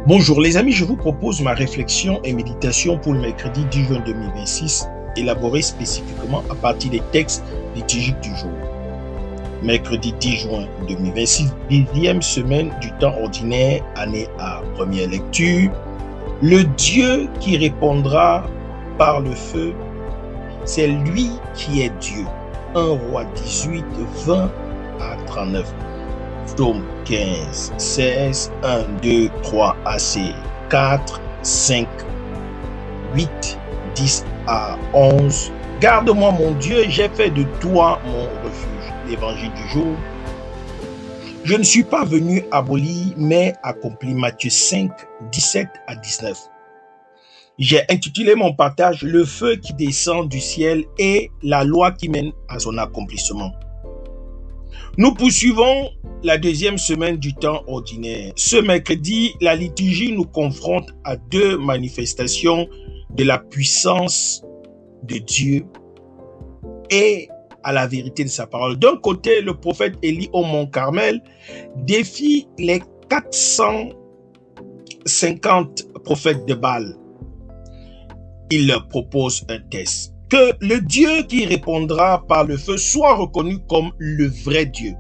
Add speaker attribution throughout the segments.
Speaker 1: Bonjour les amis, je vous propose ma réflexion et méditation pour le mercredi 10 juin 2026, élaborée spécifiquement à partir des textes liturgiques du jour. Mercredi 10 juin 2026, 10e semaine du temps ordinaire, année A. Première lecture. Le Dieu qui répondra par le feu, c'est lui qui est Dieu. 1 Roi 18, 20 à 39. Psaume 15, 16, 1, 2, 3, AC, 4, 5, 8, 10 à 11. Garde-moi mon Dieu, j'ai fait de toi mon refuge. L'évangile du jour. Je ne suis pas venu abolir, mais accomplir. Matthieu 5, 17 à 19. J'ai intitulé mon partage « Le feu qui descend du ciel et la loi qui mène à son accomplissement ». Nous poursuivons la deuxième semaine du temps ordinaire. Ce mercredi, la liturgie nous confronte à deux manifestations de la puissance de Dieu et à la vérité de sa parole. D'un côté, le prophète Élie au mont Carmel défie les 450 prophètes de Baal. Il leur propose un test. Que le Dieu qui répondra par le feu soit reconnu comme le vrai Dieu.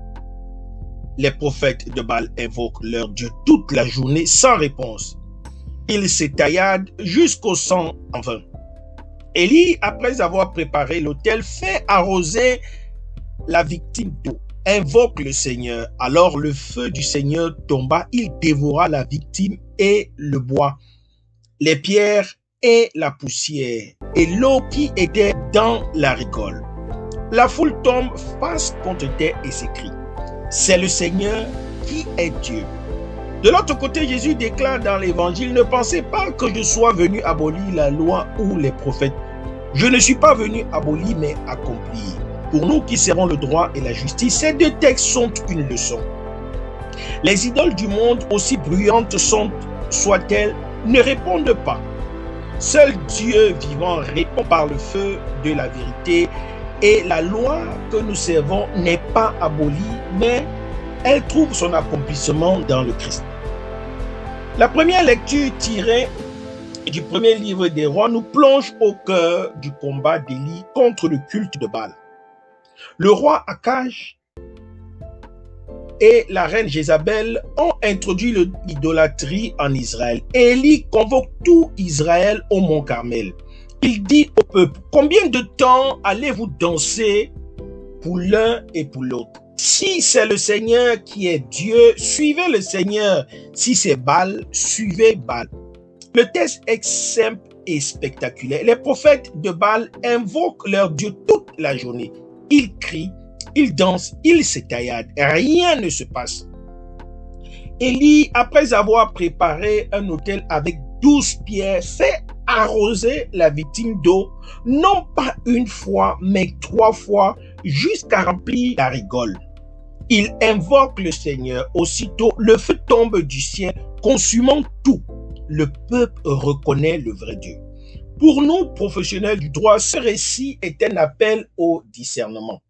Speaker 1: Les prophètes de Baal invoquent leur Dieu toute la journée sans réponse. Ils s'étailladent jusqu'au sang en vain. Élie, après avoir préparé l'autel, fait arroser la victime d'eau, invoque le Seigneur. Alors le feu du Seigneur tomba, il dévora la victime et le bois, les pierres et la poussière, et l'eau qui était dans la rigole. La foule tombe face contre terre et s'écrie: c'est le Seigneur qui est Dieu. De l'autre côté, Jésus déclare dans l'évangile: ne pensez pas que je sois venu abolir la loi ou les prophètes. Je ne suis pas venu abolir, mais accomplir. Pour nous qui servons le droit et la justice, ces deux textes sont une leçon. Les idoles du monde, aussi bruyantes soient-elles, ne répondent pas. Seul Dieu vivant répond par le feu de la vérité, et la loi que nous servons n'est pas abolie, mais elle trouve son accomplissement dans le Christ. La première lecture tirée du premier livre des rois nous plonge au cœur du combat d'Élie contre le culte de Baal. Le roi Akaj et la reine Jézabel ont introduit l'idolâtrie en Israël. Élie convoque tout Israël au mont Carmel. Il dit au peuple: combien de temps allez-vous danser pour l'un et pour l'autre? Si c'est le Seigneur qui est Dieu, suivez le Seigneur. Si c'est Baal, suivez Baal. Le texte est simple et spectaculaire. Les prophètes de Baal invoquent leur Dieu toute la journée. Ils crient, ils dansent, ils s'étailladent. Rien ne se passe. Élie, après avoir préparé un autel avec 12 pierres, fait arroser la victime d'eau, non pas une fois, mais 3 fois, jusqu'à remplir la rigole. Il invoque le Seigneur. Aussitôt, le feu tombe du ciel, consumant tout. Le peuple reconnaît le vrai Dieu. Pour nous, professionnels du droit, ce récit est un appel au discernement.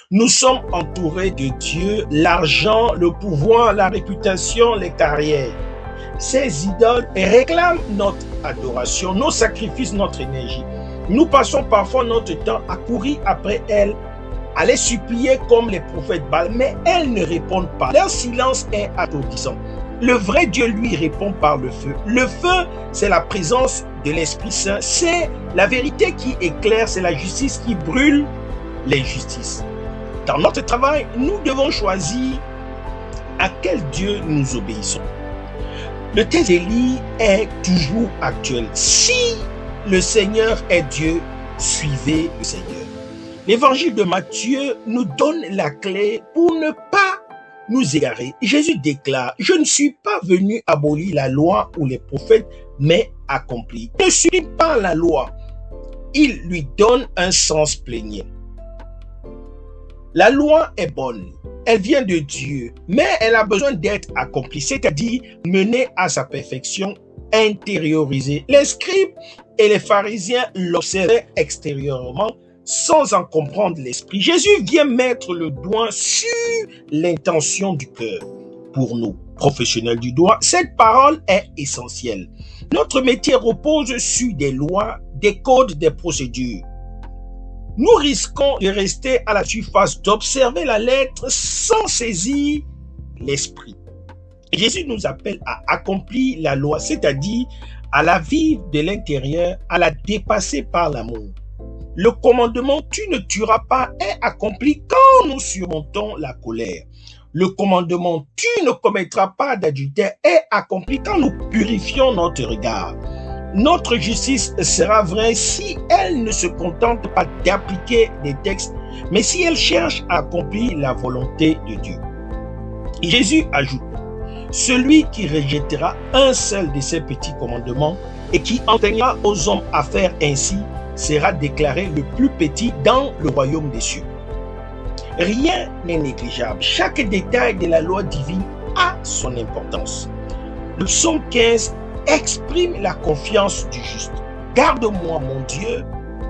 Speaker 1: Nous sommes entourés de Dieu, l'argent, le pouvoir, la réputation, les carrières. Ces idoles réclament notre adoration, nos sacrifices, notre énergie. Nous passons parfois notre temps à courir après elles, à les supplier comme les prophètes Baal, mais elles ne répondent pas. Leur silence est assourdissant. Le vrai Dieu, lui, répond par le feu. Le feu, c'est la présence de l'Esprit Saint. C'est la vérité qui éclaire, c'est la justice qui brûle l'injustice. Dans notre travail, nous devons choisir à quel Dieu nous obéissons. Le texte d'Élie est toujours actuel. Si le Seigneur est Dieu, suivez le Seigneur. L'évangile de Matthieu nous donne la clé pour ne pas nous égarer. Jésus déclare: je ne suis pas venu abolir la loi ou les prophètes, mais accomplir. Ne suit pas la loi. Il lui donne un sens plénier. La loi est bonne, elle vient de Dieu, mais elle a besoin d'être accomplie, c'est-à-dire menée à sa perfection, intériorisée. Les scribes et les pharisiens l'observaient extérieurement sans en comprendre l'esprit. Jésus vient mettre le doigt sur l'intention du cœur pour nous. professionnel du droit, cette parole est essentielle. Notre métier repose sur des lois, des codes, des procédures. Nous risquons de rester à la surface, d'observer la lettre sans saisir l'esprit. Jésus nous appelle à accomplir la loi, c'est-à-dire à la vivre de l'intérieur, à la dépasser par l'amour. Le commandement « Tu ne tueras pas » est accompli quand nous surmontons la colère. Le commandement « Tu ne commettras pas d'adultère » est accompli quand nous purifions notre regard. Notre justice sera vraie si elle ne se contente pas d'appliquer des textes, mais si elle cherche à accomplir la volonté de Dieu. Et Jésus ajoute, celui qui rejettera un seul de ces petits commandements et qui enseignera aux hommes à faire ainsi sera déclaré le plus petit dans le royaume des cieux. Rien n'est négligeable. Chaque détail de la loi divine a son importance. Le psaume 15 exprime la confiance du juste. Garde-moi, mon Dieu,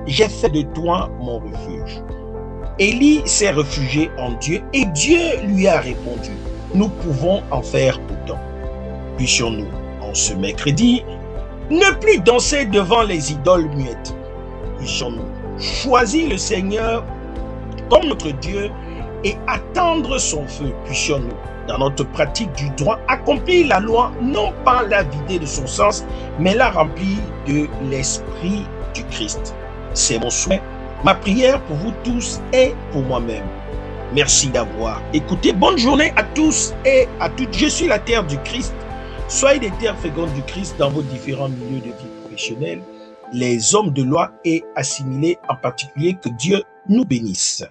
Speaker 1: j'ai fait de toi mon refuge. Élie s'est réfugié en Dieu et Dieu lui a répondu. Nous pouvons en faire autant. Puissions-nous, en ce mercredi, ne plus danser devant les idoles muettes. Puissions-nous choisir le Seigneur comme notre Dieu et attendre son feu. Puissions-nous, dans notre pratique du droit, accomplir la loi, non pas la vider de son sens, mais la remplir de l'Esprit du Christ. C'est mon souhait, ma prière pour vous tous et pour moi-même. Merci d'avoir écouté. Bonne journée à tous et à toutes. Je suis la terre du Christ. Soyez des terres fécondes du Christ dans vos différents milieux de vie professionnelle, les hommes de loi et assimilés en particulier. Que Dieu nous bénisse.